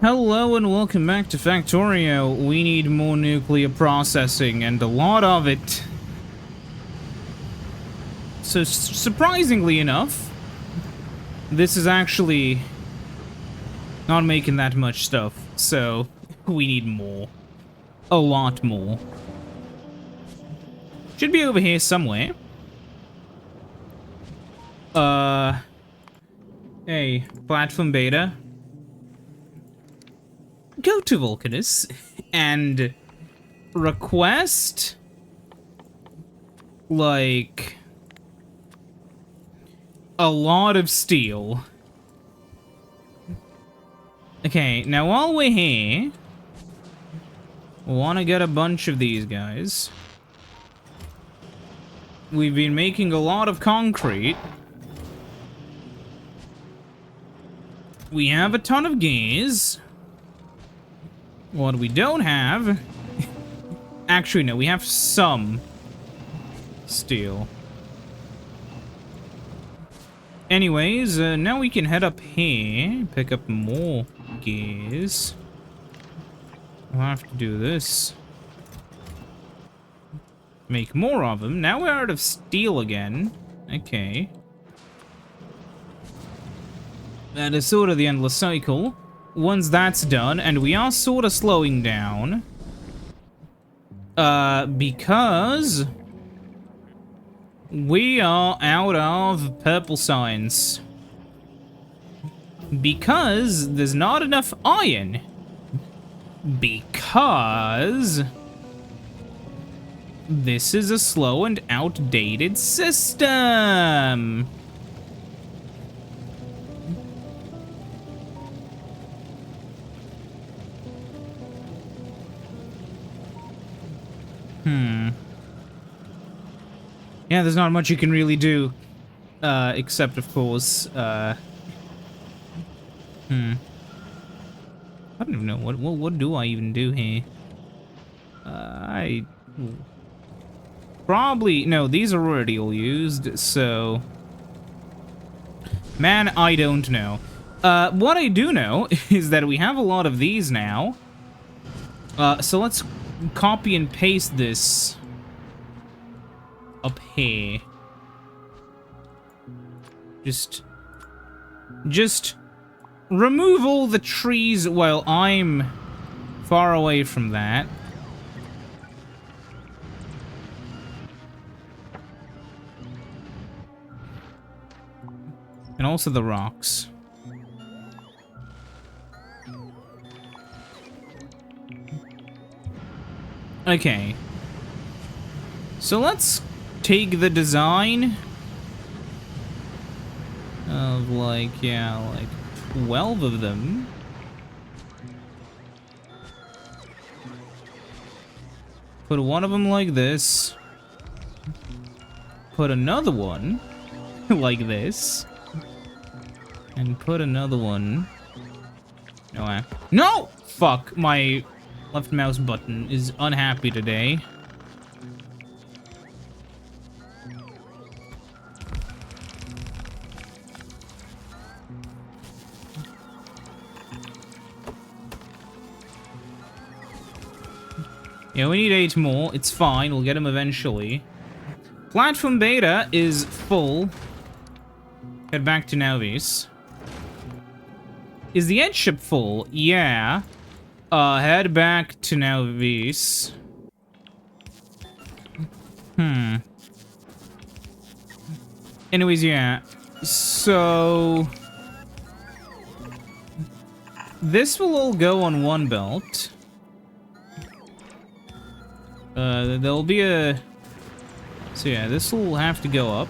Hello and welcome back to Factorio. We need more nuclear processing and a lot of it. So surprisingly enough, this is actually not making that much stuff. So we need more. A lot more. Should be over here somewhere. Hey, platform beta. Go to Vulcanus and request, like, a lot of steel. Okay, now while we're here, we want to get a bunch of these guys. We've been making a lot of concrete. We have a ton of gears. What we don't have... Actually, no, we have some steel. Anyways, now we can head up here, pick up more gears. We'll have to do this. Make more of them. Now we're out of steel again. Okay. That is sort of the endless cycle. Once that's done, and we are sort of slowing down. Because we are out of purple science. Because there's not enough iron. Because this is a slow and outdated system. Yeah, there's not much you can really do. Except, of course, I don't even know, what do I even do here? No, these are already all used, so... Man, I don't know. What I do know is that we have a lot of these now. So let's copy and paste this up here. Just remove all the trees while I'm far away from that. And also the rocks. Okay. So let's take the design of, like, yeah, like 12 of them. Put one of them like this. Put another one like this. And put another one. No! Fuck, my left mouse button is unhappy today. Yeah, we need 8 more. It's fine. We'll get them eventually. Platform beta is full. Head back to Novis. Is the edge ship full? Yeah. Head back to Novis. Anyways, yeah. So... this will all go on one belt. There'll be a... So yeah, this will have to go up,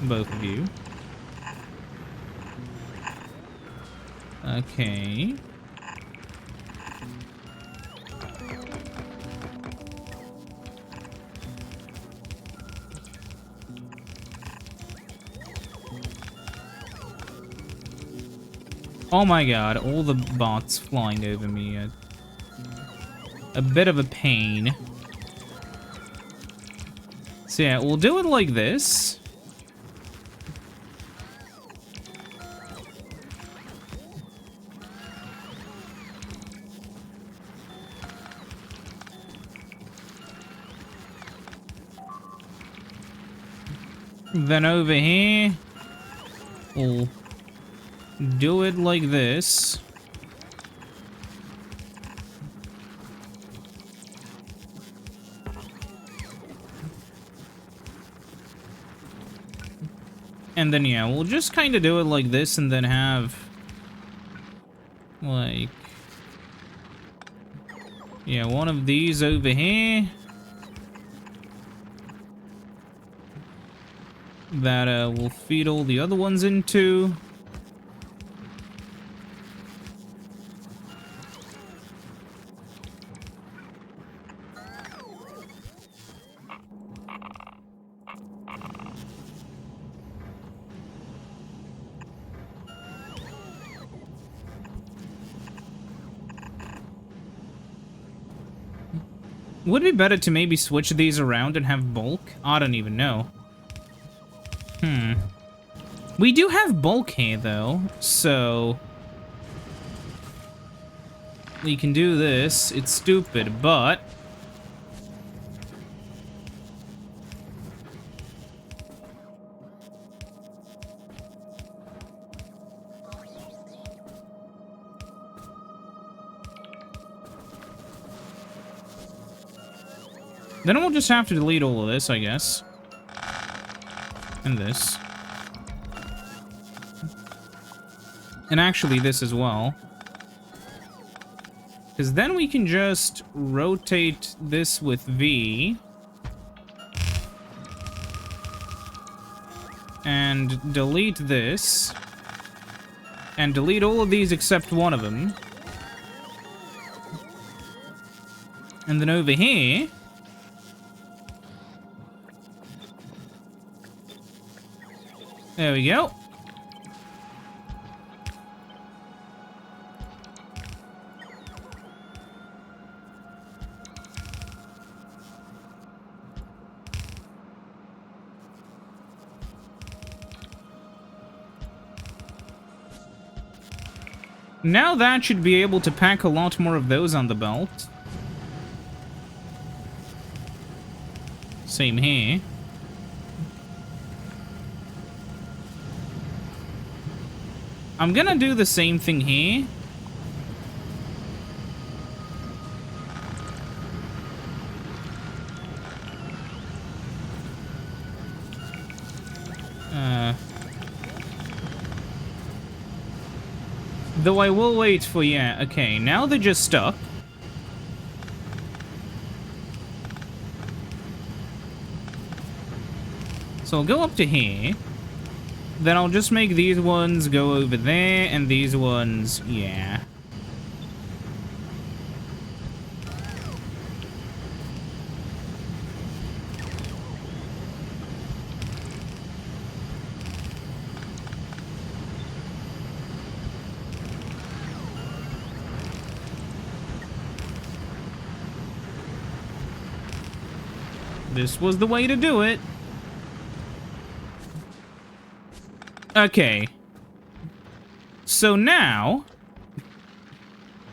both of you. Okay. Oh my god, all the bots flying over me. A bit of a pain. So yeah, we'll do it like this. Then over here, we'll do it like this. And then, yeah, we'll just kind of do it like this and then have, like, yeah, one of these over here. That we'll feed all the other ones into. Would it be better to maybe switch these around and have bulk? I don't even know. We do have bulk here, though, so we can do this. It's stupid, but then we'll just have to delete all of this, I guess. And this. And actually this as well. Because then we can just rotate this with V. And delete this. And delete all of these except one of them. And then over here, there we go. Now that should be able to pack a lot more of those on the belt. Same here. I'm gonna do the same thing here. Though I will wait for, yeah, okay, now they're just stuck. So I'll go up to here. Then I'll just make these ones go over there, and these ones, yeah. This was the way to do it. Okay. So now,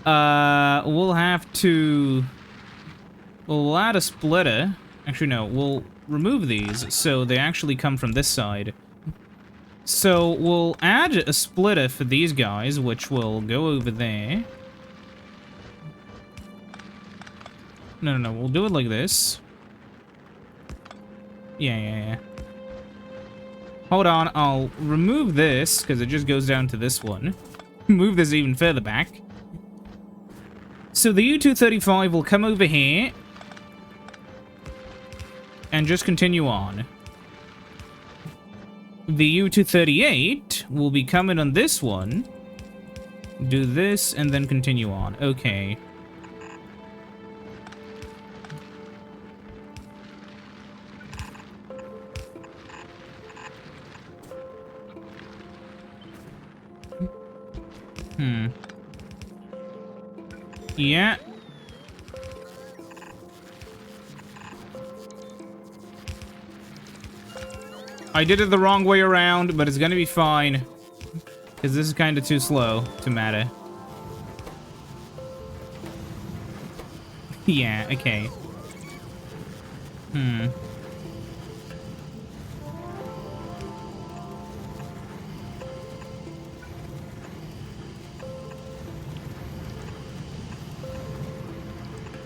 we'll have to, we'll add a splitter. Actually, no, we'll remove these so they actually come from this side. So we'll add a splitter for these guys, which will go over there. No, we'll do it like this. Yeah. Hold on, I'll remove this, because it just goes down to this one. Move this even further back. So the U-235 will come over here. And just continue on. The U-238 will be coming on this one. Do this, and then continue on. Okay. Yeah. I did it the wrong way around, but it's gonna be fine. Because this is kind of too slow to matter. Yeah, okay.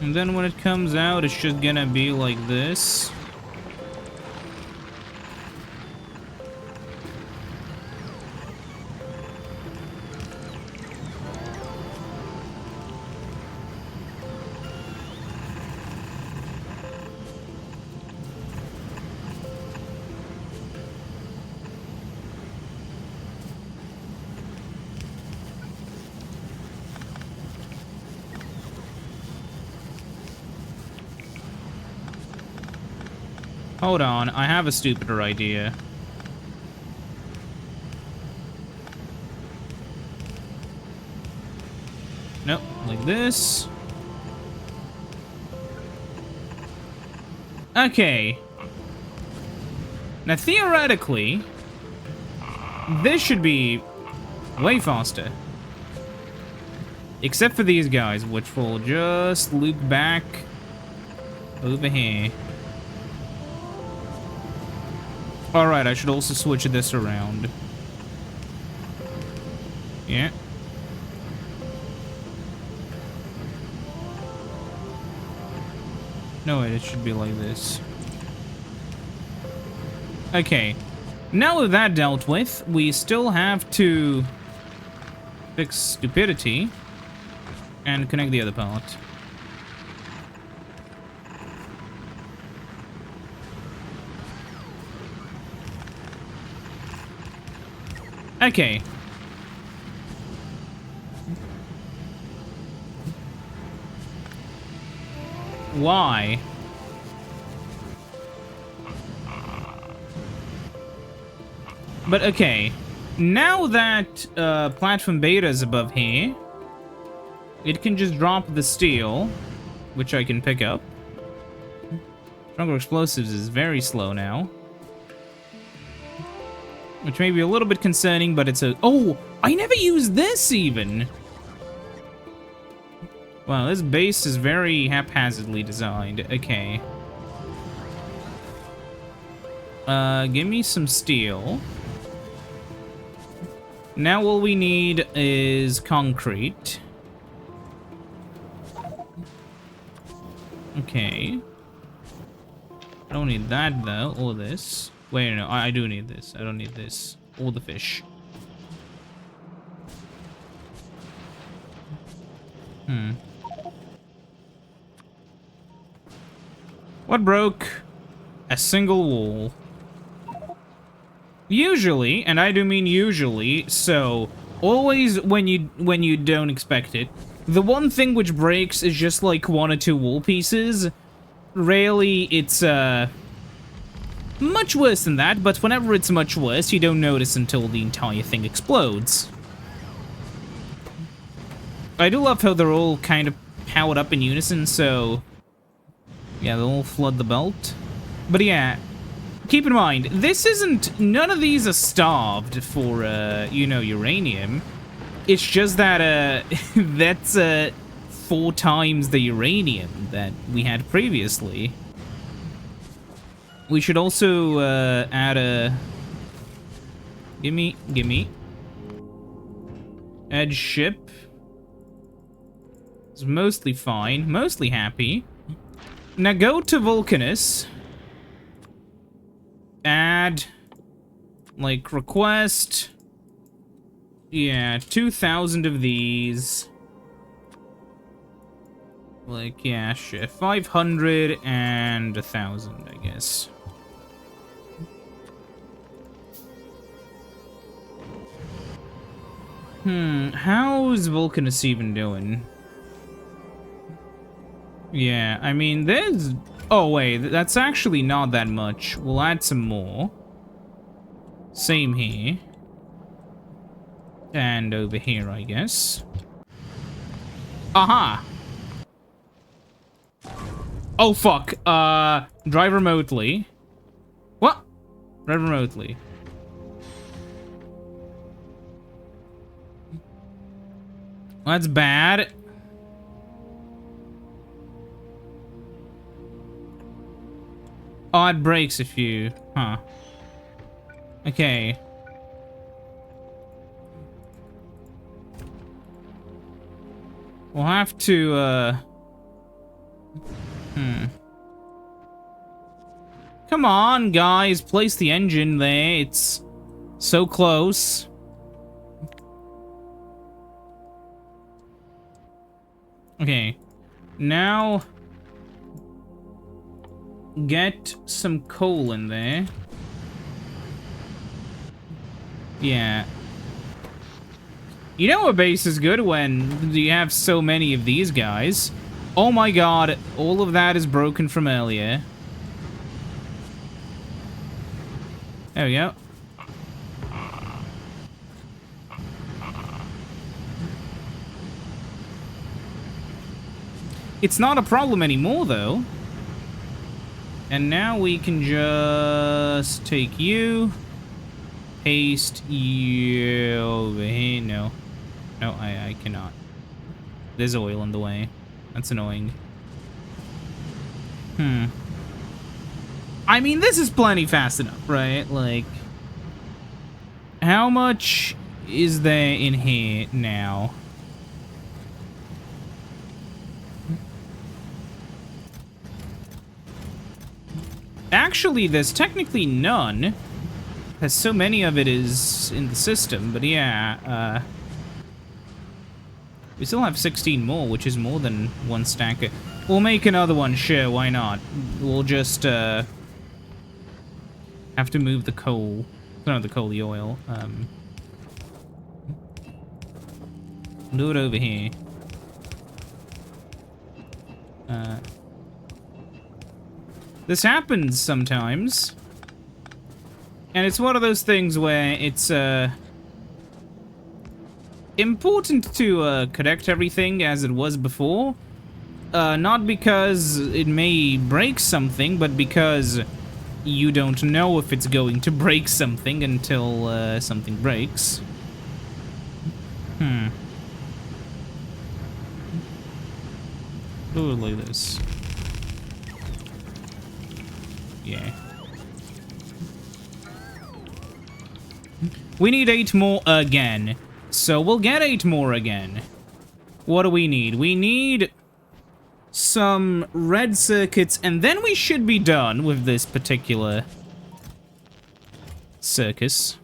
And then when it comes out, it's just gonna be like this. Hold on, I have a stupider idea. Nope, like this. Okay. Now, theoretically, this should be way faster. Except for these guys, which will just loop back over here. Alright, I should also switch this around. Yeah. No, wait, it should be like this. Okay. Now with that dealt with, we still have to fix stupidity and connect the other part. Okay. Why? But okay. Now that platform beta is above here, it can just drop the steel, which I can pick up. Stronger explosives is very slow now. Which may be a little bit concerning, but it's a... Oh! I never used this, even! Wow, this base is very haphazardly designed. Okay. Give me some steel. Now all we need is concrete. Okay. I don't need that, though, or this. Wait, no, I do need this. I don't need this. Or the fish. What broke? A single wall. Usually, and I do mean usually, so always when you don't expect it, the one thing which breaks is just like one or two wall pieces. Rarely it's much worse than that, but whenever it's much worse, you don't notice until the entire thing explodes. I do love how they're all kind of powered up in unison, so yeah, they'll all flood the belt. But yeah, keep in mind, this isn't... None of these are starved for, you know, uranium. It's just that, that's, 4 times the uranium that we had previously. We should also, add a... Gimme. Edge ship. It's mostly fine, mostly happy. Now go to Vulcanus. Add, like, request. Yeah, 2,000 of these. Like, yeah, sure. 500 and 1,000, I guess. How's Vulcanus even doing? Yeah, I mean, there's... Oh, wait, that's actually not that much. We'll add some more. Same here. And over here, I guess. Aha! Oh, fuck. Drive remotely. What? Drive remotely. Well, that's bad. Oh, it breaks if you... Huh. Okay. We'll have to, Come on, guys. Place the engine there. It's so close. Okay. Now... get some coal in there. Yeah. You know a base is good when you have so many of these guys. Oh my god, all of that is broken from earlier. There we go. It's not a problem anymore, though. And now we can just take you, paste you over here. No. No, I cannot. There's oil in the way. That's annoying. I mean, this is plenty fast enough, right? Like, how much is there in here now? Actually, there's technically none, because so many of it is in the system, but yeah, we still have 16 more, which is more than one stack. We'll make another one, sure, why not? We'll just, have to move the coal. Not the coal, the oil. Do it over here. This happens sometimes. And it's one of those things where it's, important to, connect everything as it was before. Not because it may break something, but because you don't know if it's going to break something until, something breaks. Ooh, look at this. Yeah. We need 8 more again. So we'll get 8 more again. What do we need? We need some red circuits, and then we should be done with this particular circus.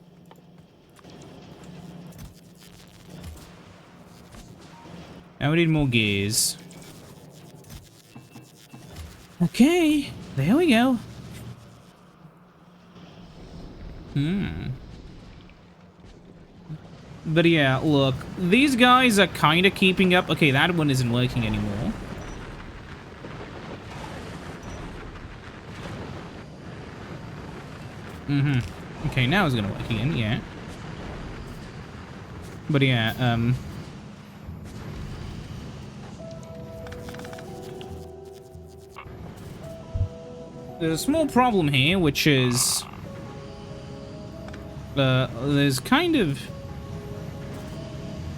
Now we need more gears. Okay, there we go. But yeah, look, these guys are kind of keeping up. Okay, that one isn't working anymore. Okay, now it's gonna work again, yeah. But yeah, there's a small problem here, which is... there's kind of...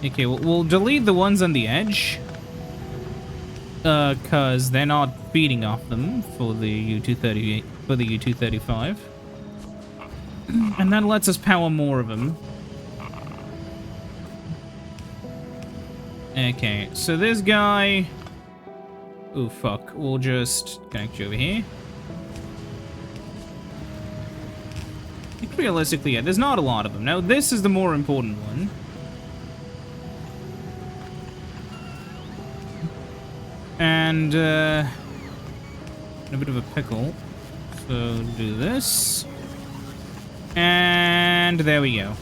Okay, we'll delete the ones on the edge. Cause they're not feeding off them for the U238, for the U235. And that lets us power more of them. Okay, so this guy... Oh, fuck. We'll just connect you over here. I think realistically, yeah, there's not a lot of them. Now, this is the more important one. And, in a bit of a pickle. So, do this. And there we go.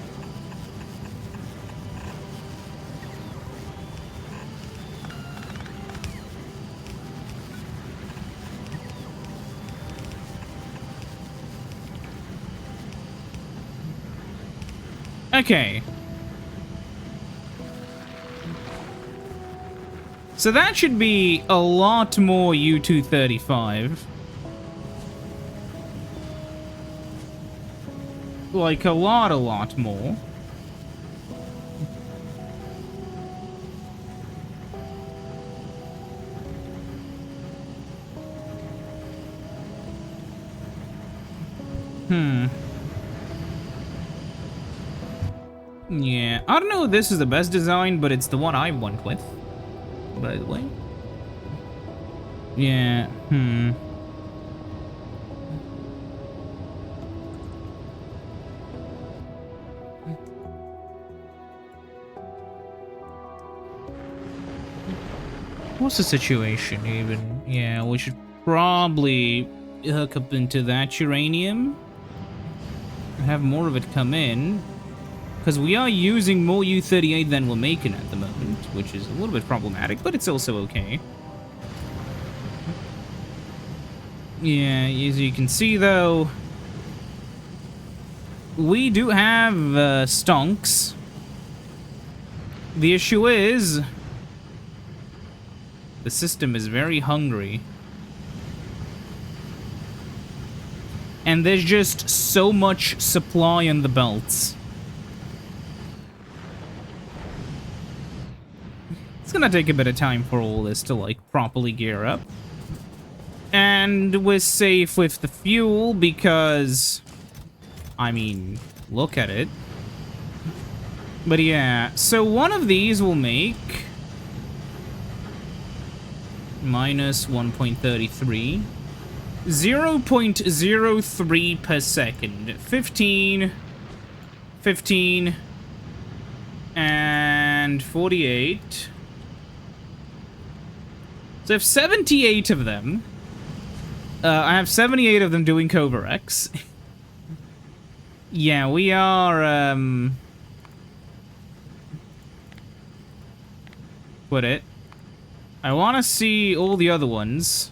Okay. So that should be a lot more U235. Like, a lot more. Yeah, I don't know if this is the best design, but it's the one I went with, by the way. Yeah, What's the situation even? Yeah, we should probably hook up into that uranium. Have more of it come in. Because we are using more U-38 than we're making at the moment, which is a little bit problematic, but it's also okay. Yeah, as you can see, though, we do have stonks. The issue is, the system is very hungry. And there's just so much supply on the belts. It's gonna take a bit of time for all this to, like, properly gear up. And we're safe with the fuel because, I mean, look at it. But yeah, so one of these will make minus 1.33. 0.03 per second. 15, 15, and 48. So I have 78 of them. I have 78 of them doing Kovarex. Yeah, we are, put it. I want to see all the other ones.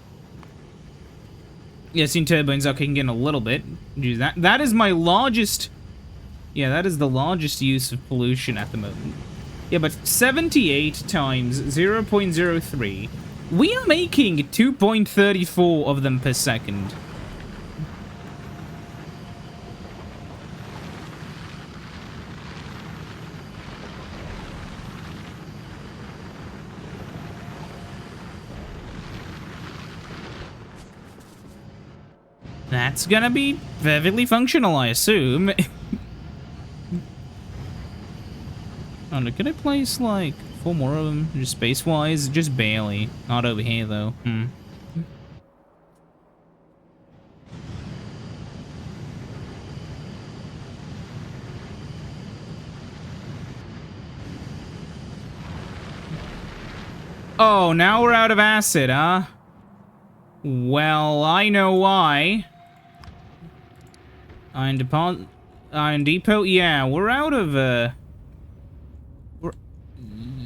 Yeah, steam turbines, okay, can get in a little bit. Use that. That is my largest... Yeah, that is the largest use of pollution at the moment. Yeah, but 78 times 0.03. We are making 2.34 of them per second. That's gonna be perfectly functional, I assume. Oh, no, could I place, like, 4 more of them? Just space-wise? Just barely. Not over here, though. Oh, now we're out of acid, huh? Well, I know why. Iron Depot? Yeah, we're out of,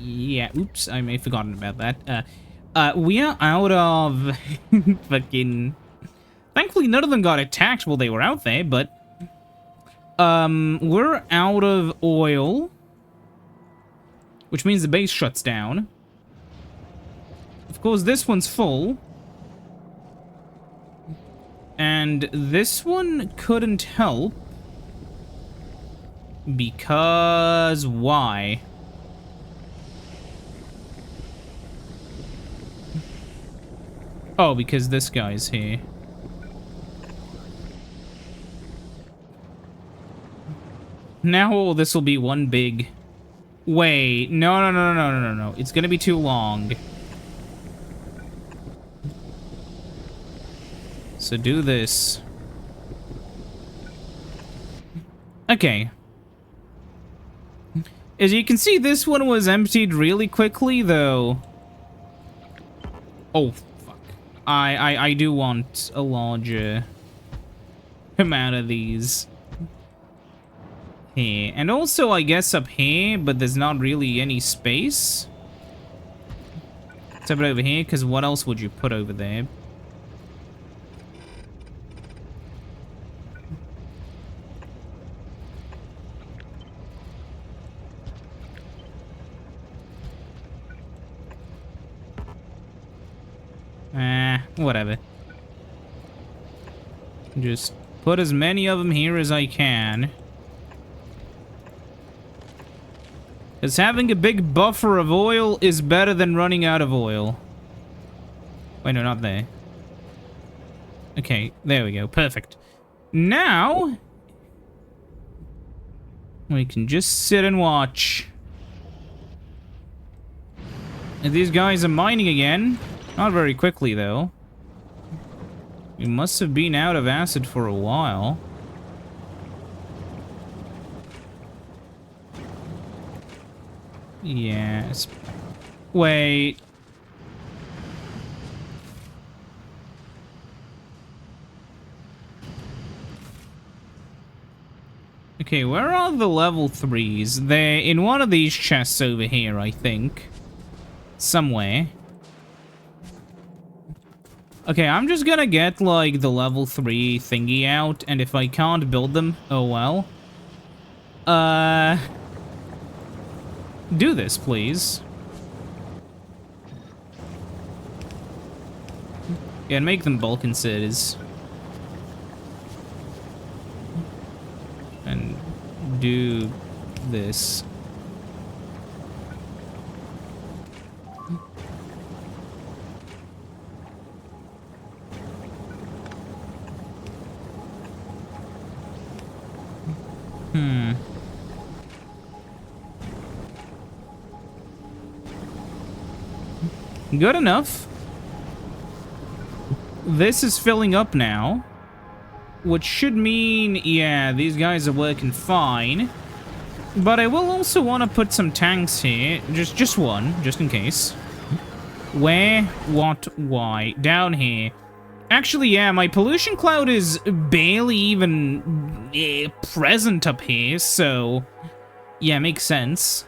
yeah, oops, I may have forgotten about that. We are out of fucking... Thankfully, none of them got attacked while they were out there, but... we're out of oil. Which means the base shuts down. Of course, this one's full. And this one couldn't help. Because... why? Oh, because this guy's here. Now this will be one big... Wait, no. It's gonna be too long. So do this. Okay. As you can see, this one was emptied really quickly, though. Oh, fuck. I do want a larger amount of these. Here. And also, I guess, up here, but there's not really any space. Except over here, because what else would you put over there? Whatever. Just put as many of them here as I can. Because having a big buffer of oil is better than running out of oil. Wait, no, not there. Okay, there we go. Perfect. Now, we can just sit and watch. If these guys are mining again, Not very quickly, though. We must have been out of acid for a while. Yes. Wait. Okay, where are the level 3s? They're in one of these chests over here, I think. Somewhere. Okay, I'm just gonna get, like, the level 3 thingy out, and if I can't build them, oh well. Do this, please. Yeah, and make them bulk inserters. And do this. Good enough. This is filling up now. Which should mean, yeah, these guys are working fine. But I will also want to put some tanks here. Just one, just in case. Where? What? Why? Down here. Actually, yeah, my pollution cloud is barely even present up here, so... Yeah, makes sense.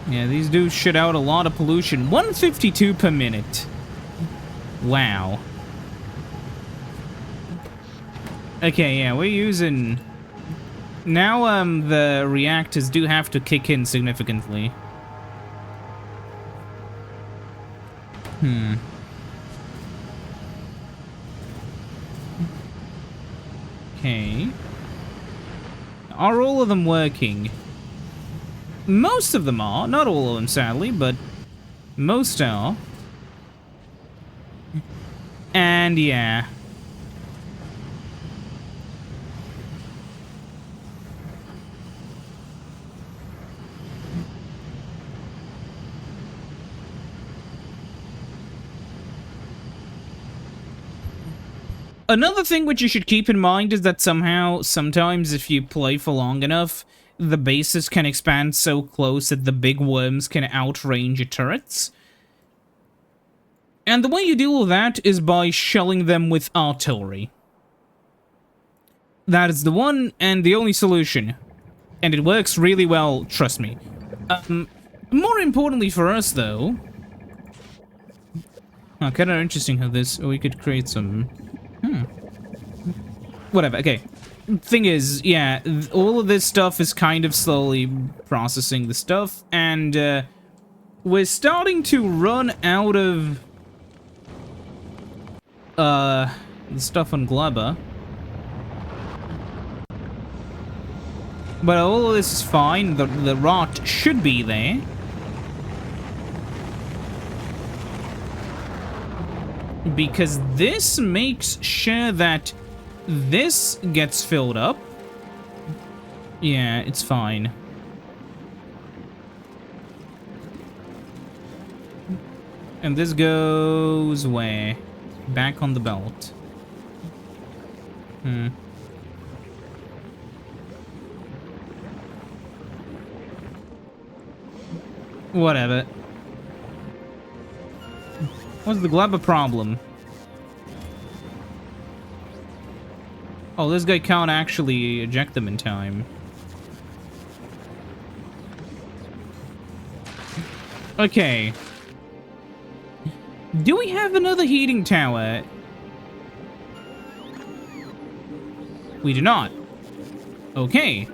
Yeah, these dudes shit out a lot of pollution. 152 per minute. Wow. Okay, yeah, we're using... Now, the reactors do have to kick in significantly. Okay. Are all of them working? Most of them are. Not all of them, sadly, but most are. And yeah. Another thing which you should keep in mind is that sometimes if you play for long enough, the bases can expand so close that the big worms can outrange your turrets. And the way you deal with that is by shelling them with artillery. That is the one and the only solution. And it works really well, trust me. More importantly for us, though... Oh, kind of interesting how this... We could create some... Whatever, okay. Thing is, yeah, all of this stuff is kind of slowly processing the stuff, and we're starting to run out of the stuff on Glubber. But all of this is fine. The rot should be there. Because this makes sure that this gets filled up. Yeah, it's fine. And this goes where? Back on the belt. Whatever. What's the Glubber problem? Oh, this guy can't actually eject them in time. Okay. Do we have another heating tower? We do not. Okay.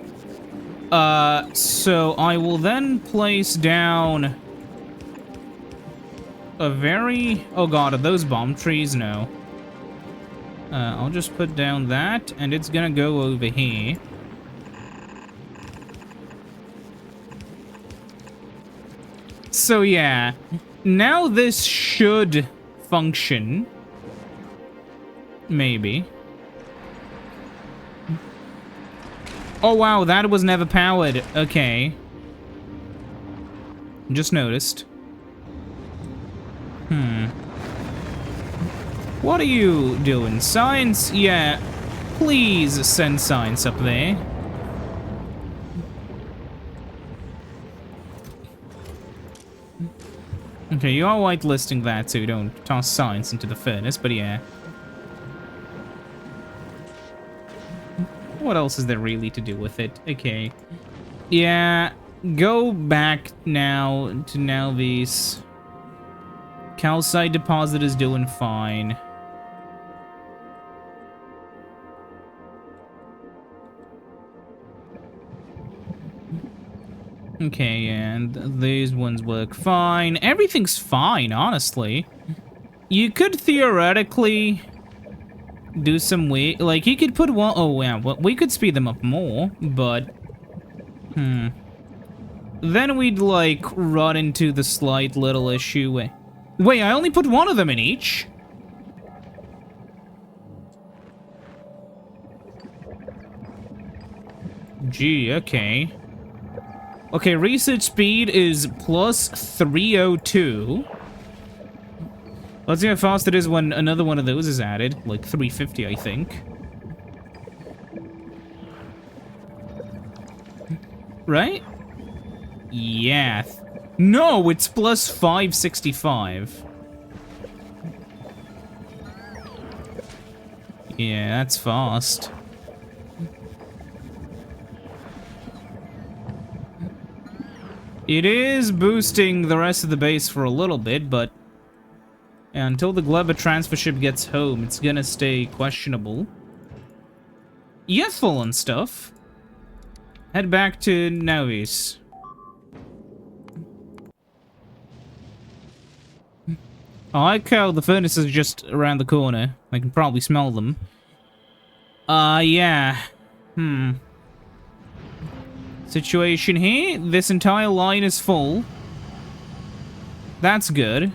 So I will then place down a very... Oh god, are those bomb trees? No. I'll just put down that, and it's gonna go over here. So yeah, now this should function. Maybe. Oh wow, that was never powered. Okay. Just noticed. What are you doing? Science? Yeah. Please send science up there. Okay, you are whitelisting that so you don't toss science into the furnace, but yeah. What else is there really to do with it? Okay. Yeah, go back now to Nalvis. Calcite deposit is doing fine. Okay, and these ones work fine. Everything's fine, honestly. You could theoretically do some way, like you could put one. Oh yeah, well, we could speed them up more, but then we'd like run into the slight little issue. Wait, I only put one of them in each. Gee, okay. Okay, research speed is plus 302. Let's see how fast it is when another one of those is added. Like 350, I think. Right? Yeah. No, it's plus 565. Yeah, that's fast. It is boosting the rest of the base for a little bit, but until the Gleba transfer ship gets home, it's gonna stay questionable. Yeah, full on stuff. Head back to Navis. I like how the furnace is just around the corner. I can probably smell them. Yeah. Situation here. This entire line is full. That's good.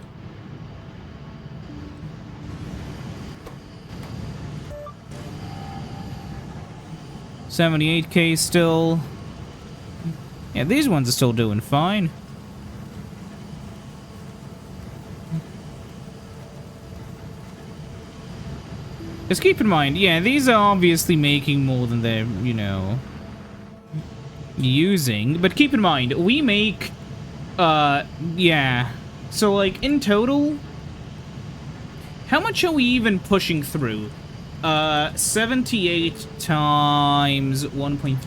$78K still. Yeah, these ones are still doing fine. Just keep in mind, yeah, these are obviously making more than they're, you know, using. But keep in mind, we make, yeah. So, like, in total, how much are we even pushing through? 78 times 1.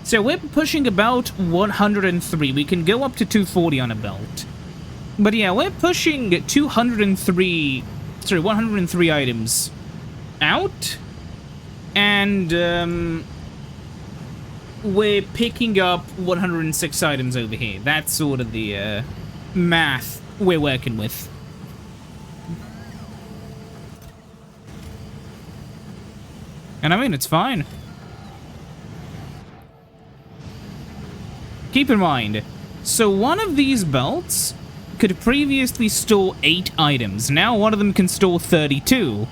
So we're pushing about 103. We can go up to 240 on a belt. But yeah, we're pushing 103 items out. And, we're picking up 106 items over here. That's sort of the, math we're working with. And I mean, it's fine. Keep in mind, so one of these belts could previously store 8 items. Now one of them can store 32.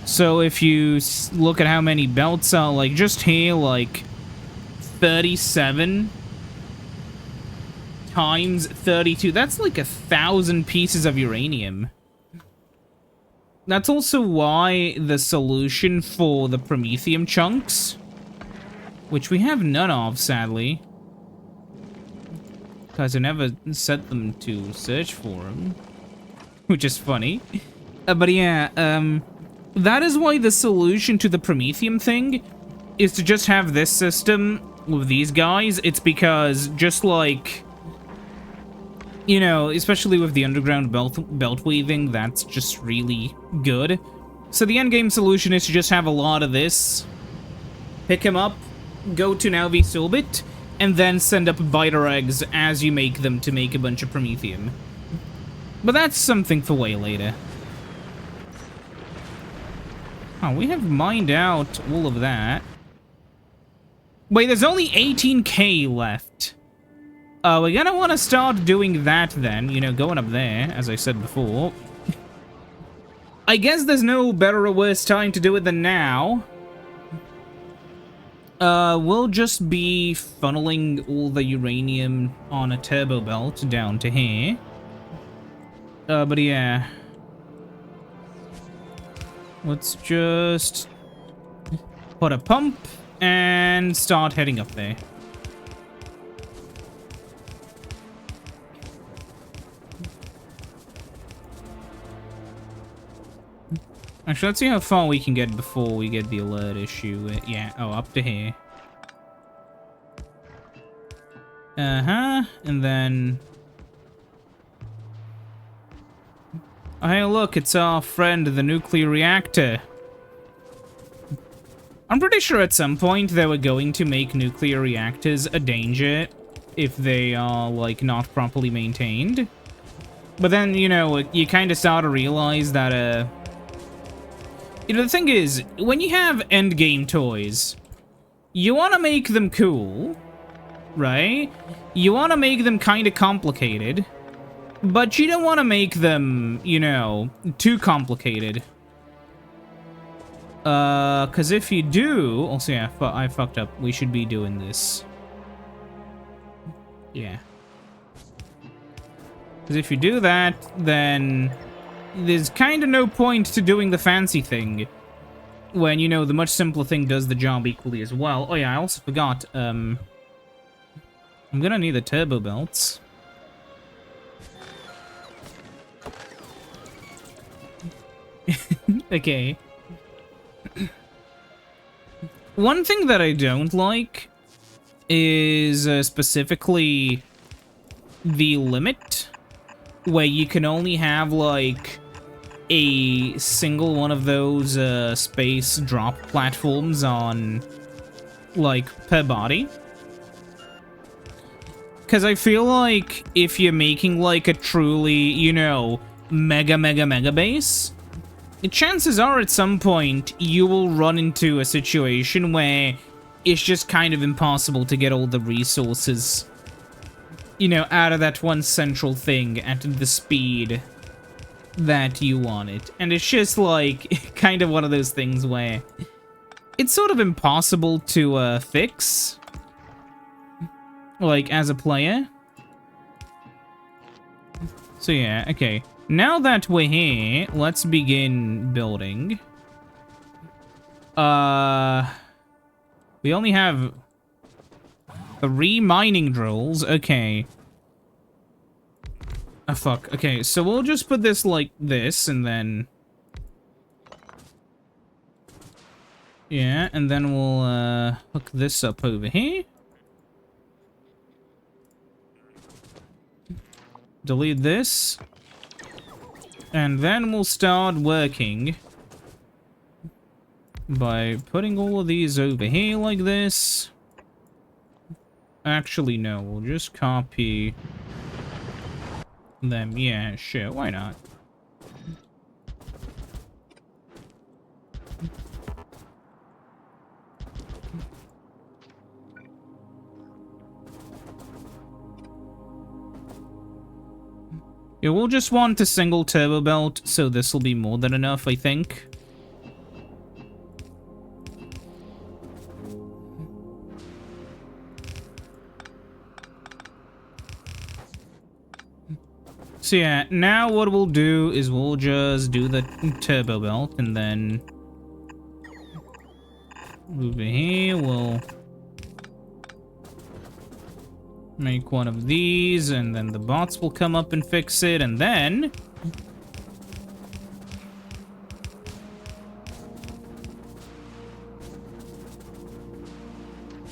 So if you look at how many belts are, like, just here, like, 37 times 32, that's like 1,000 pieces of uranium. That's also why the solution for the Promethium chunks, which we have none of, sadly, because I never set them to search for them, which is funny. But yeah, that is why the solution to the Promethium thing is to just have this system with these guys. It's because just like, you know, especially with the underground belt weaving, that's just really good. So the endgame solution is to just have a lot of this, pick him up, go to Nalvis orbit, and then send up biter eggs as you make them to make a bunch of Promethium. But that's something for way later. Oh, we have mined out all of that. Wait, there's only 18K left. We're gonna want to start doing that then, you know, going up there, as I said before. I guess there's no better or worse time to do it than now. We'll just be funneling all the uranium on a turbo belt down to here. But yeah. Let's just put a pump and start heading up there. Actually, let's see how far we can get before we get the alert issue. Yeah, oh, up to here. Uh-huh, and then... Oh, hey, look, it's our friend, the nuclear reactor. I'm pretty sure at some point they were going to make nuclear reactors a danger if they are, like, not properly maintained. But then, you know, you kind of start to realize that, you know, the thing is, when you have endgame toys, you want to make them cool, right? You want to make them kind of complicated, but you don't want to make them, you know, too complicated. Because if you do... Also, yeah, I fucked up. We should be doing this. Yeah. Because if you do that, then there's kind of no point to doing the fancy thing when, you know, the much simpler thing does the job equally as well. Oh, yeah, I also forgot, I'm gonna need the turbo belts. Okay. One thing that I don't like is specifically the limit where you can only have, like, a single one of those space drop platforms on, like, per body. Because I feel like if you're making, like, a truly, you know, mega base, chances are at some point you will run into a situation where it's just kind of impossible to get all the resources, you know, out of that one central thing at the speed that you want it. And it's just, like, kind of one of those things where it's sort of impossible to fix, like, as a player. So yeah, okay. Now that we're here, let's begin building. We only have 3 mining drills. Okay. Oh, fuck. Okay, so we'll just put this like this, and then... Yeah, and then we'll, hook this up over here. Delete this. And then we'll start working by putting all of these over here like this. Actually, no, we'll just copy them. Yeah, sure, why not? Yeah, we'll just want a single turbo belt, so this will be more than enough, I think. So yeah, now what we'll do is we'll just do the turbo belt, and then over here we'll make one of these, and then the bots will come up and fix it, and then...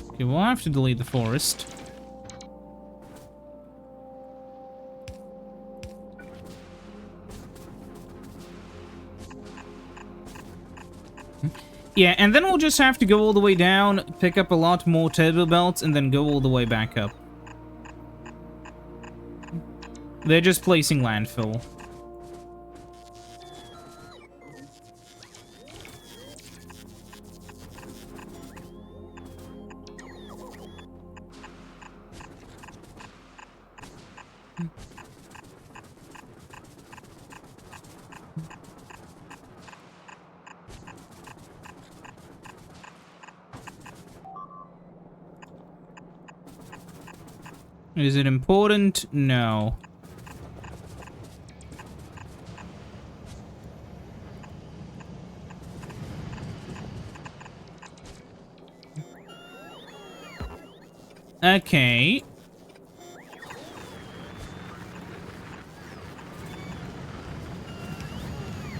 Okay, we'll have to delete the forest. Yeah, and then we'll just have to go all the way down, pick up a lot more turbo belts, and then go all the way back up. They're just placing landfill. Is it important? No. Okay.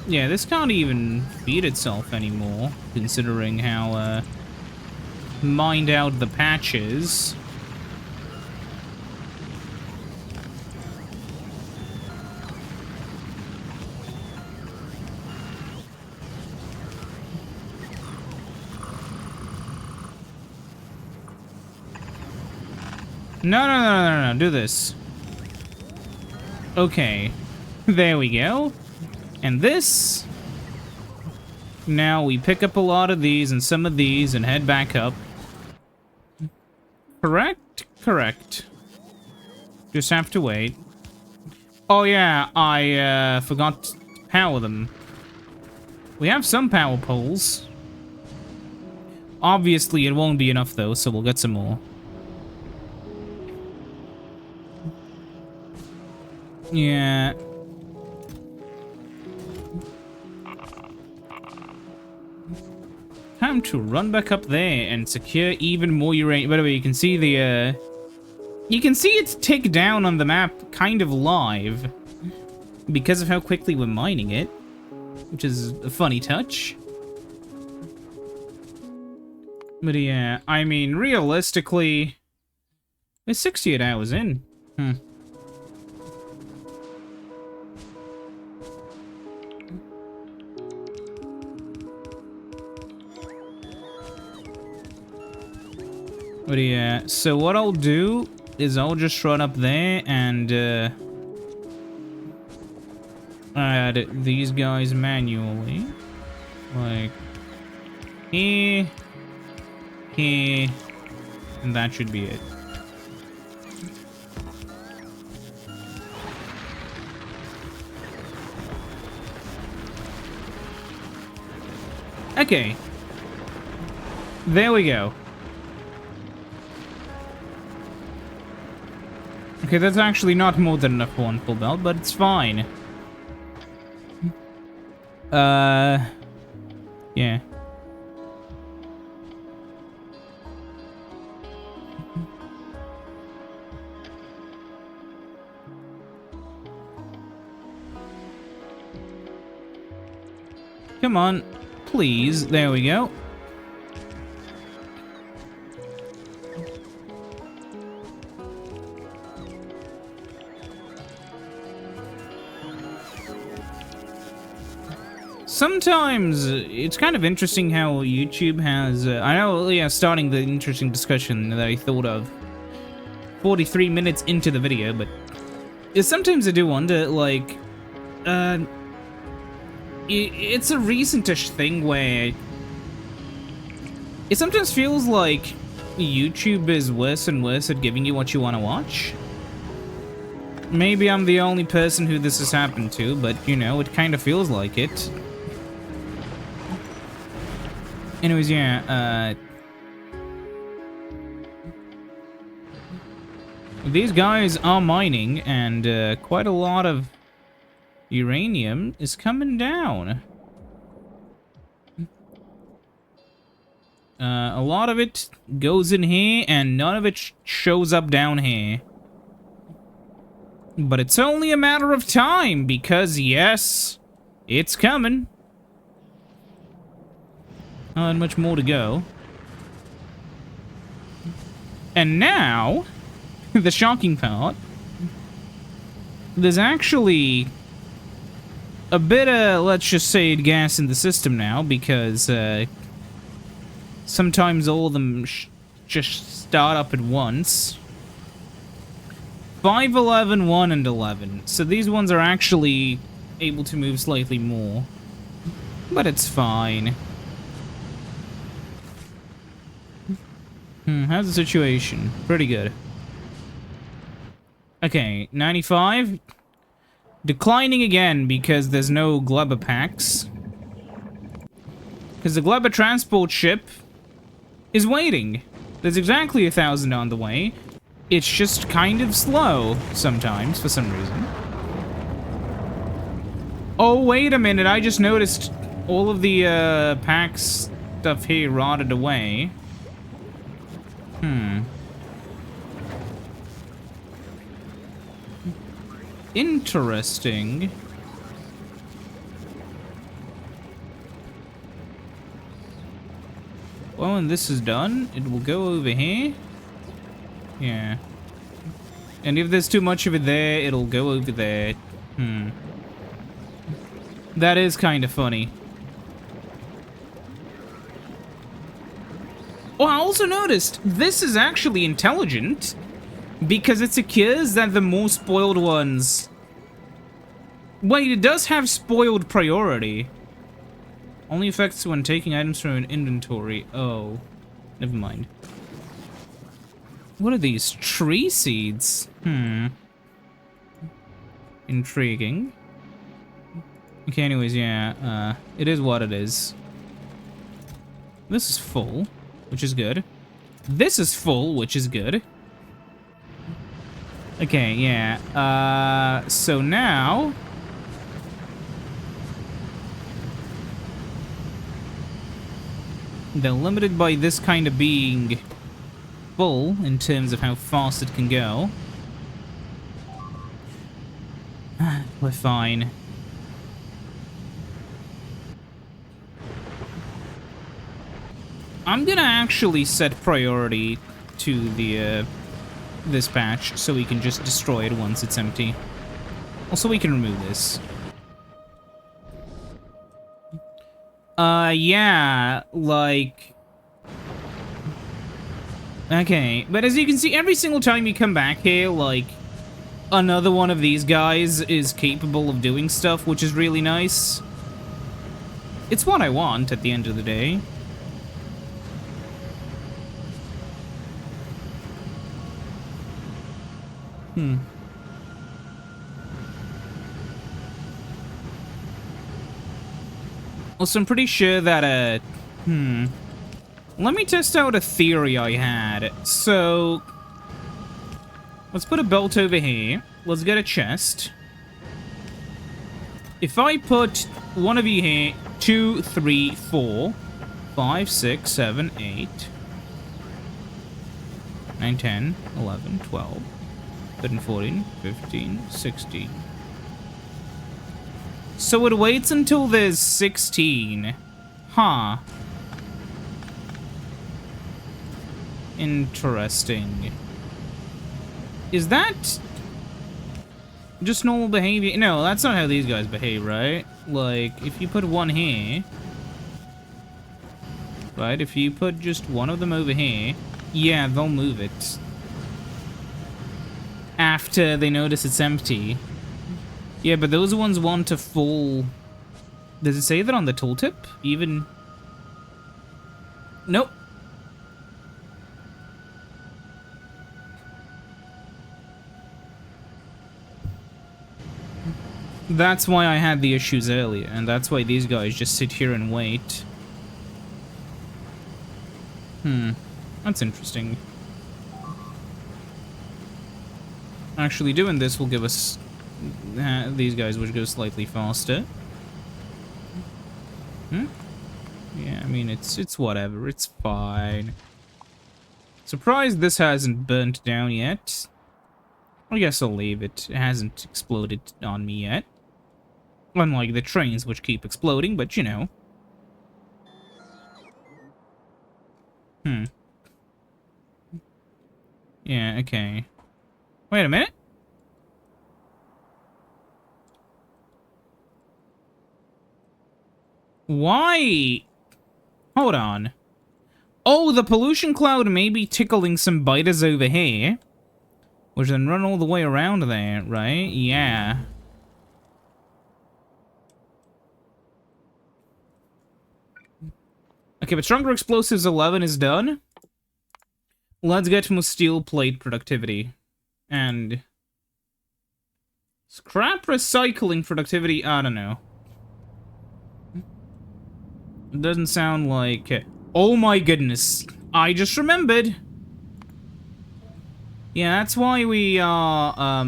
Yeah, this can't even feed itself anymore, considering how, mined out the patches. No, do this. Okay. There we go. And this... Now we pick up a lot of these and some of these and head back up. Correct? Correct. Just have to wait. Oh yeah, I forgot to power them. We have some power poles. Obviously it won't be enough though, so we'll get some more. Yeah. Time to run back up there and secure even more uranium. By the way, you can see the, you can see it's tick down on the map kind of live because of how quickly we're mining it, which is a funny touch. But yeah, I mean, realistically, we're 68 hours in. But yeah, so what I'll do is I'll just run up there and add these guys manually. Like here, here, and that should be it. Okay. There we go. Okay, that's actually not more than enough for one full belt, but it's fine. Yeah. Come on, please. There we go. Sometimes it's kind of interesting how YouTube has, I know, yeah, starting the interesting discussion that I thought of 43 minutes into the video, but sometimes I do wonder, like, it's a recentish thing where it sometimes feels like YouTube is worse and worse at giving you what you want to watch. Maybe I'm the only person who this has happened to, but, you know, it kind of feels like it. Anyways, yeah, these guys are mining, and quite a lot of uranium is coming down. A lot of it goes in here, and none of it shows up down here. But it's only a matter of time, because yes, it's coming. Not much more to go. And now, the shocking part, there's actually a bit of, let's just say, gas in the system now, because sometimes all of them just start up at once. 5, 11, 1, and 11. So these ones are actually able to move slightly more. But it's fine. How's the situation? Pretty good. Okay, 95. Declining again because there's no Glubber packs. Because the Glubber transport ship is waiting. There's exactly 1,000 on the way. It's just kind of slow sometimes for some reason. Oh, wait a minute. I just noticed all of the packs stuff here rotted away. Interesting. Well, when this is done, it will go over here. Yeah. And if there's too much of it there, it'll go over there. That is kind of funny. Oh, I also noticed this is actually intelligent because it secures that the more spoiled ones... Wait, it does have spoiled priority. Only affects when taking items from an inventory. Oh, never mind. What are these? Tree seeds? Intriguing. Okay, anyways, yeah, it is what it is. This is full, which is good. This is full, which is good. Okay, yeah, so now... They're limited by this kind of being full in terms of how fast it can go. We're fine. I'm gonna actually set priority to the this patch so we can just destroy it once it's empty. Also, we can remove this. Yeah, like... Okay, but as you can see, every single time you come back here, like, another one of these guys is capable of doing stuff, which is really nice. It's what I want at the end of the day. Also, I'm pretty sure that, let me test out a theory I had. So, let's put a belt over here. Let's get a chest. If I put one of you here, 2, 3, 4, 5, 6, 7, 8, 9, 10, 11, 12, 13, 14, 15, 16. So it waits until there's 16. Huh. Interesting. Is that just normal behavior? No, that's not how these guys behave, right? Like, if you put one here... Right, if you put just one of them over here... Yeah, they'll move it. After they notice it's empty. Yeah, but those ones want a full... Does it say that on the tooltip? Even... Nope. That's why I had the issues earlier, and that's why these guys just sit here and wait. That's interesting. Actually, doing this will give us... these guys would go slightly faster. Yeah, I mean, it's whatever. It's fine. Surprised this hasn't burnt down yet. I guess I'll leave it. It hasn't exploded on me yet. Unlike the trains, which keep exploding, but you know. Yeah, okay. Wait a minute. Why? Hold on. Oh, the pollution cloud may be tickling some biters over here. Which then run all the way around there, right? Yeah. Okay, but Stronger Explosives 11 is done. Let's get more steel plate productivity. And... Scrap recycling productivity? I don't know. It doesn't sound like... Oh my goodness. I just remembered. Yeah, that's why we are,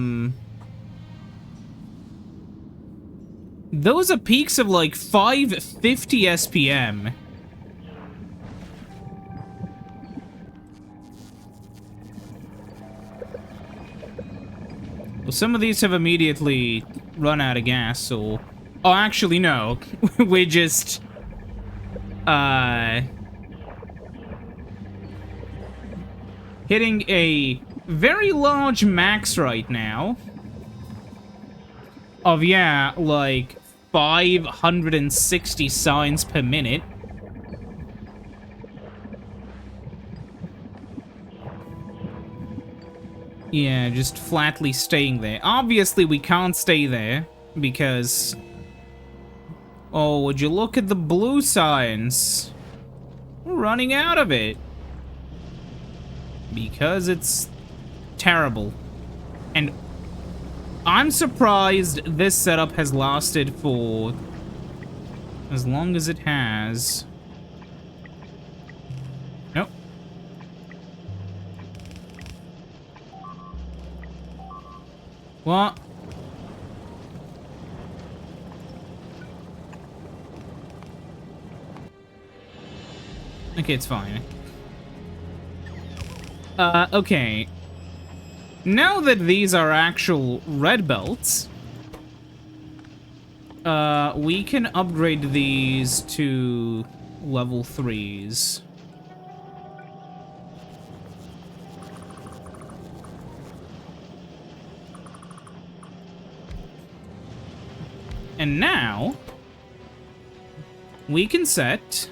Those are peaks of like 550 SPM. Well, some of these have immediately run out of gas, so... Oh, actually, no. We're just... hitting a very large max right now. Of, yeah, like 560 signs per minute. Yeah, just flatly staying there. Obviously, we can't stay there because... Oh, would you look at the blue signs? We're running out of it. Because it's terrible. And I'm surprised this setup has lasted for as long as it has. Nope. What? Okay, it's fine. Okay. Now that these are actual red belts, we can upgrade these to level 3s. And now, we can set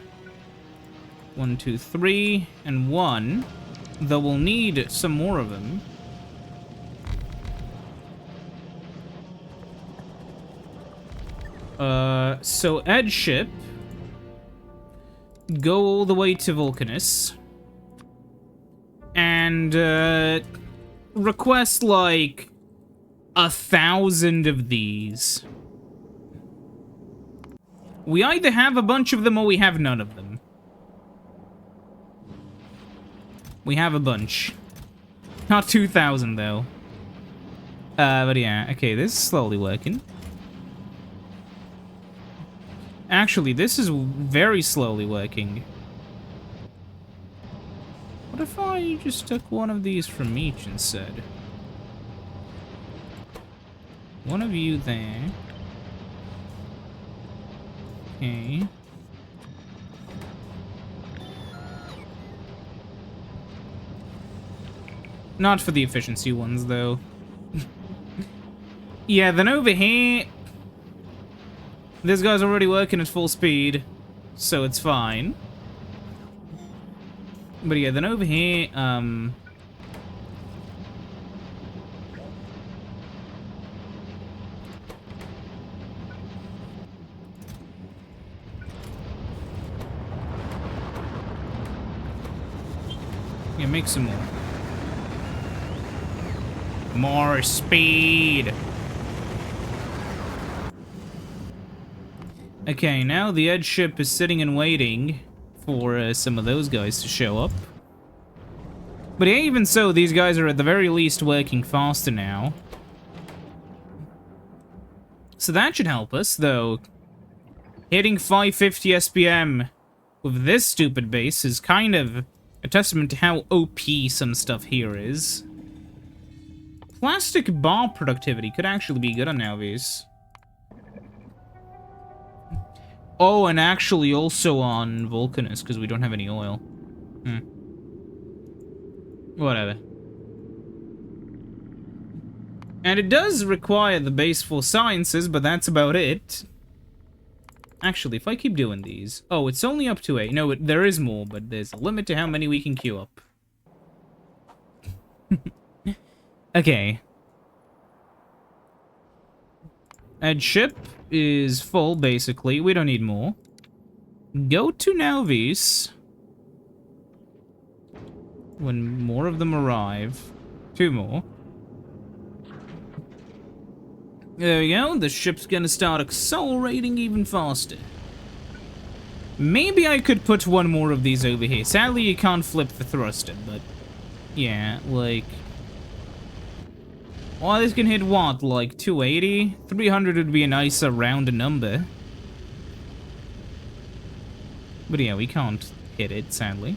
1, 2, 3, and 1, though we'll need some more of them. So Edge Ship, go all the way to Vulcanus, and, request, like, 1,000 of these. We either have a bunch of them or we have none of them. We have a bunch. Not 2,000, though. But yeah, okay, this is slowly working. Actually, this is very slowly working. What if I just took one of these from each instead? One of you there. Okay. Not for the efficiency ones, though. Yeah, then over here... This guy's already working at full speed, so it's fine. But yeah, then over here, yeah, make some more. More speed! Okay, now the Edge Ship is sitting and waiting for some of those guys to show up. But yeah, even so, these guys are at the very least working faster now. So that should help us, though. Hitting 550 SPM with this stupid base is kind of a testament to how OP some stuff here is. Plastic bar productivity could actually be good on Navies. Oh, and actually also on Vulcanus, because we don't have any oil. Whatever. And it does require the base for sciences, but that's about it. Actually, if I keep doing these... Oh, it's only up to 8. No, there is more, but there's a limit to how many we can queue up. Okay. Edge Ship is full, basically. We don't need more. Go to Nauvis. When more of them arrive. 2 more. There we go. The ship's gonna start accelerating even faster. Maybe I could put 1 more of these over here. Sadly, you can't flip the thruster, but... Yeah, like... Well, this can hit what? Like 280? 300 would be a nicer round number. But yeah, we can't hit it, sadly.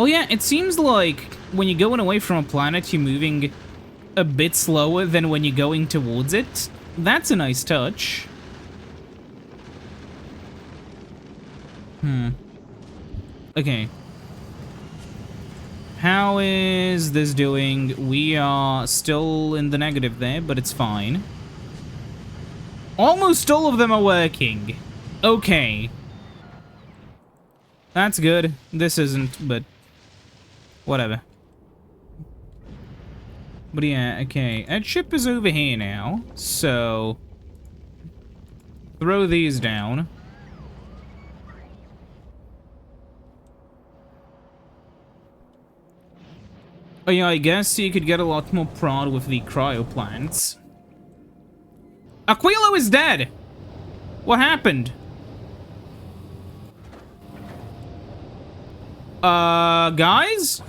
Oh yeah, it seems like when you're going away from a planet, you're moving a bit slower than when you're going towards it. That's a nice touch. Okay. How is this doing? We are still in the negative there, but it's fine. Almost all of them are working. Okay. That's good. This isn't, but whatever. But yeah, okay. That ship is over here now, so throw these down. Oh yeah, I guess you could get a lot more prod with the cryo plants. Aquilo is dead! What happened? Guys?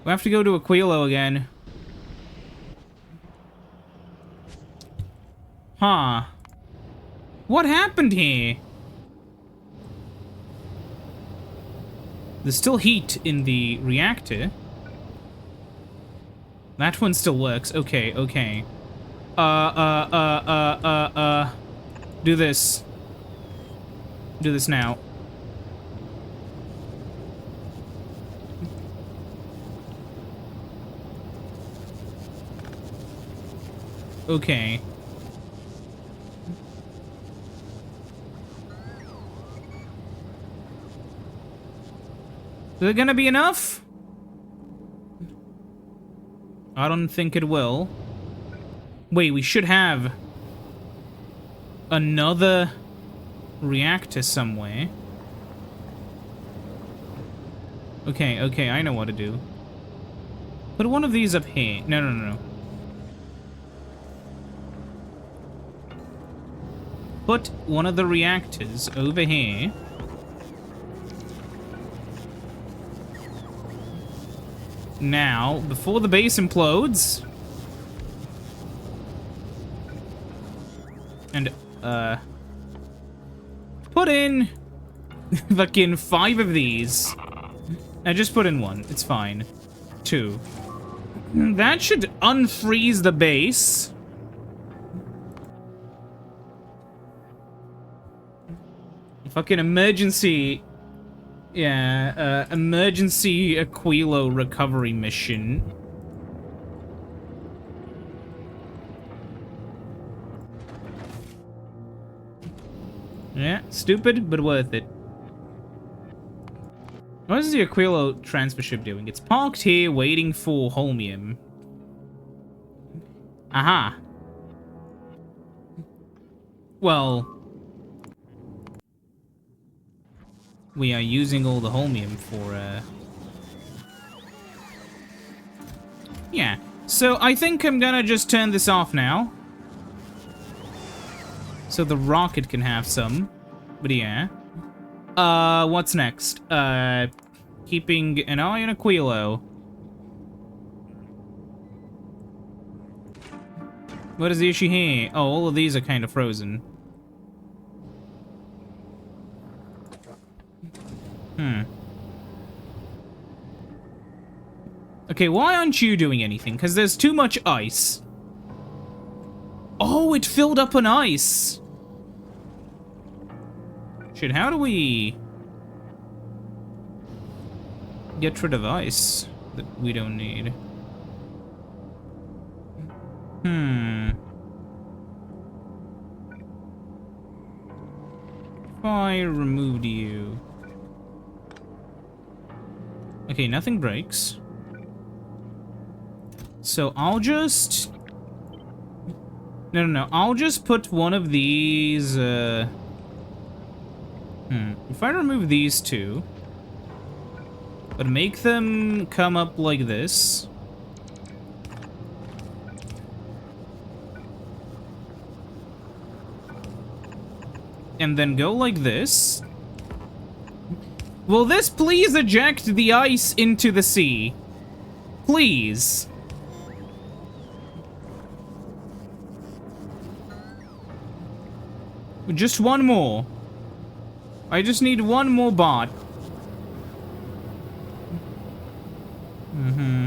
We have to go to Aquilo again. Huh. What happened here? There's still heat in the reactor. That one still works. Okay, okay. Do this. Do this now. Okay. Is it gonna be enough? I don't think it will. Wait, we should have another reactor somewhere. Okay, okay, I know what to do. Put one of these up here. No, no, no, no. Put one of the reactors over here. Now, before the base implodes... And, put in fucking 5 of these. I just put in 1. It's fine. 2. That should unfreeze the base. Fucking emergency... Yeah, emergency Aquilo recovery mission. Yeah, stupid, but worth it. What is the Aquilo transfer ship doing? It's parked here waiting for holmium. Aha. Well... We are using all the holmium for, Yeah. So, I think I'm gonna just turn this off now. So the rocket can have some. But yeah. What's next? Keeping an eye on Aquilo. What is the issue here? Oh, all of these are kind of frozen. Okay, why aren't you doing anything? Because there's too much ice. Oh, it filled up on ice. Shit, how do we get rid of ice that we don't need? If I removed you... Okay, nothing breaks. So I'll just... No. I'll just put one of these, If I remove these 2... But make them come up like this... And then go like this... Will this please eject the ice into the sea? Please. Just one more. I just need one more bot. Mm-hmm.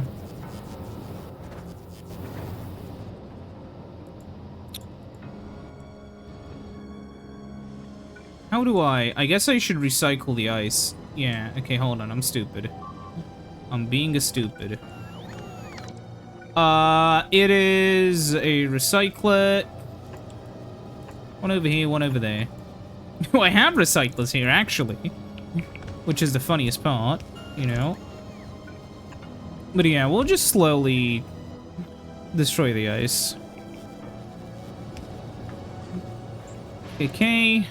How do I guess I should recycle the ice. Yeah, okay, hold on. I'm stupid. I'm being a stupid. It is a recycler. One over here, one over there. Oh, I have recyclers here, actually. Which is the funniest part, you know. But yeah, we'll just slowly destroy the ice. Okay.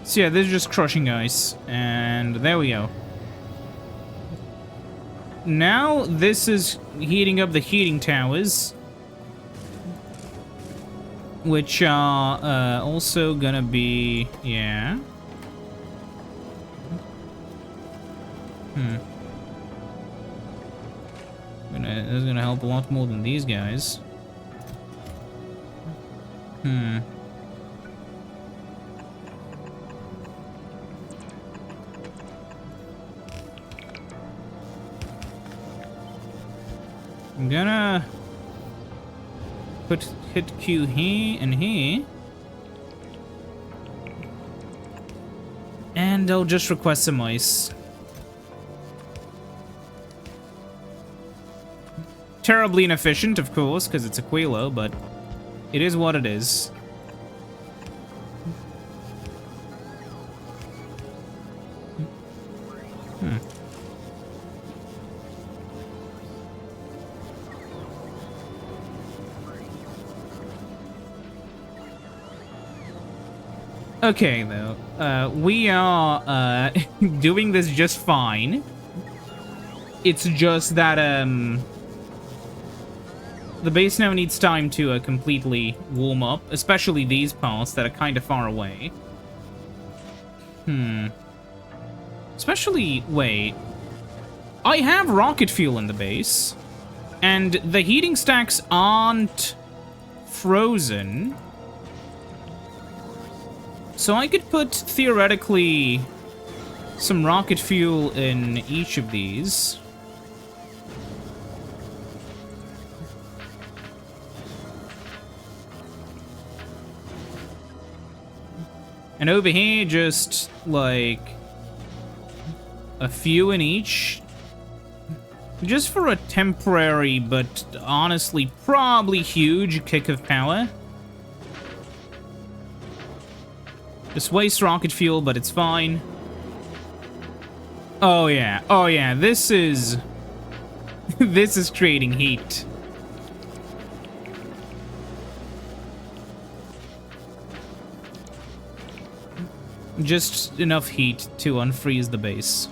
So yeah, this is just crushing ice. And there we go. Now this is heating up the heating towers. Which are also gonna be... yeah. This is gonna help a lot more than these guys. I'm gonna hit Q here and here. And I'll just request some ice. Terribly inefficient, of course, because it's Aquilo, but it is what it is. Okay, though. We are, doing this just fine. It's just that, the base now needs time to, completely warm up. Especially these parts that are kind of far away. Especially, wait. I have rocket fuel in the base. And the heating stacks aren't frozen. So I could put, theoretically, some rocket fuel in each of these. And over here, just, like, a few in each. Just for a temporary, but honestly, probably huge kick of power. Just waste rocket fuel, but it's fine. Oh yeah, this is... this is creating heat. Just enough heat to unfreeze the base.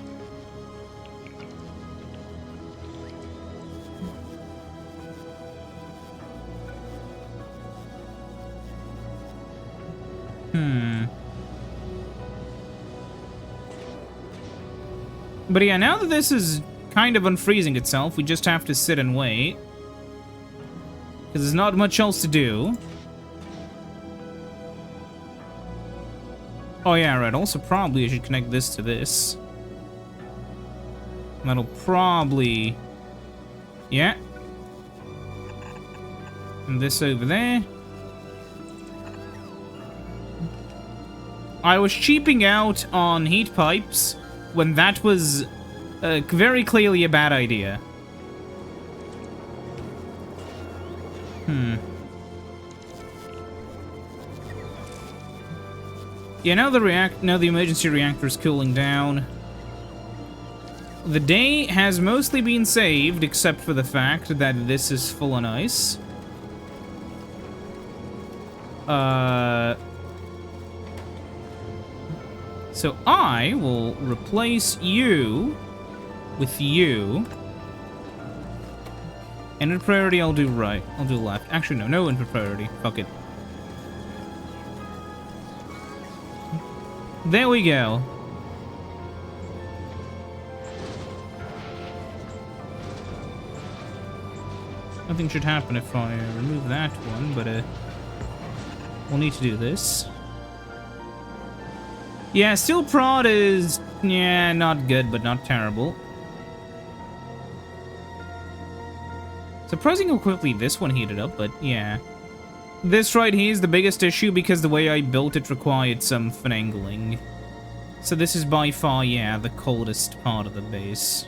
But yeah, now that this is kind of unfreezing itself, we just have to sit and wait. Because there's not much else to do. Oh yeah, right. Also, probably I should connect this to this. That'll probably... yeah. And this over there. I was cheaping out on heat pipes when that was very clearly a bad idea. Yeah, now the emergency reactor is cooling down. The day has mostly been saved, except for the fact that this is full on ice. So I will replace you with you. And in priority, I'll do right. I'll do left. Actually, no in priority. Fuck it. There we go. Nothing should happen if I remove that one, but we'll need to do this. Yeah, steel prod is, yeah, not good, but not terrible. Surprising how quickly this one heated up, but yeah. This right here is the biggest issue because the way I built it required some finagling. So this is by far, yeah, the coldest part of the base.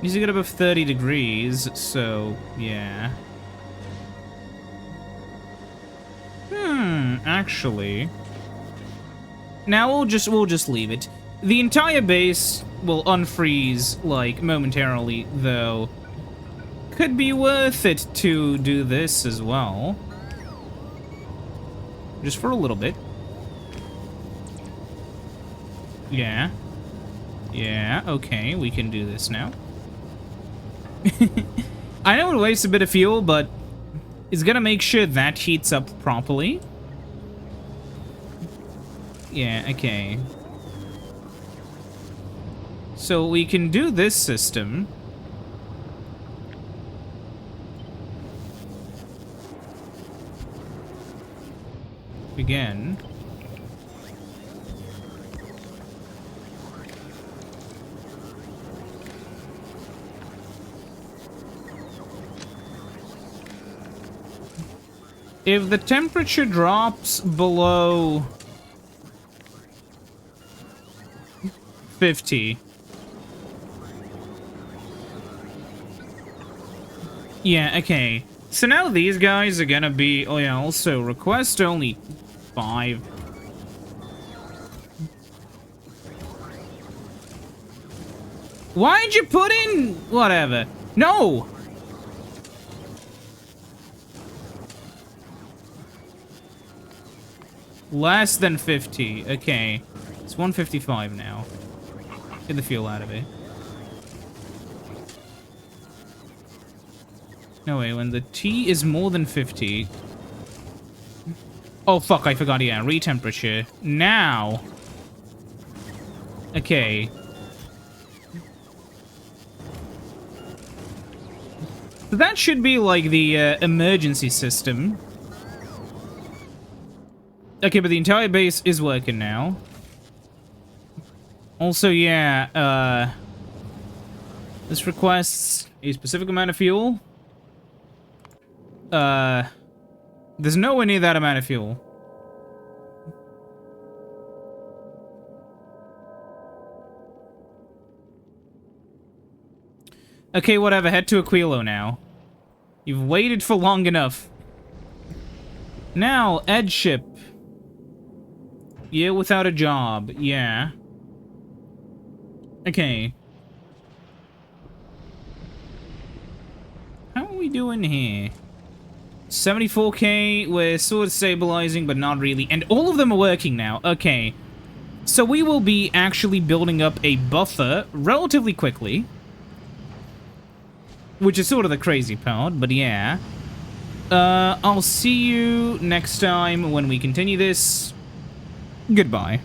Needs to get above 30 degrees, so yeah. Actually. Now we'll just leave it. The entire base will unfreeze, like, momentarily, though. Could be worth it to do this as well. Just for a little bit. Yeah. Yeah, okay, we can do this now. I know it wastes a bit of fuel, but it's gonna make sure that heats up properly. Yeah, okay. So we can do this system. Again. If the temperature drops below 50. Yeah, okay. So now these guys are gonna be, oh yeah, also request only 5. Why'd you put in, whatever? No! Less than 50. Okay. It's 155 now. Get the fuel out of it. No way, when the T is more than 50... Oh, fuck, I forgot, yeah. Retemperature. Now. Okay. So that should be, like, the emergency system. Okay, but the entire base is working now. Also, yeah, this requests a specific amount of fuel. There's nowhere near that amount of fuel. Okay, whatever, head to Aquilo now. You've waited for long enough. Now, Edge ship. Yeah, without a job, yeah. Okay. How are we doing here? 74k, we're sort of stabilizing, but not really. And all of them are working now. Okay. So we will be actually building up a buffer relatively quickly. Which is sort of the crazy part, but yeah. I'll see you next time when we continue this. Goodbye.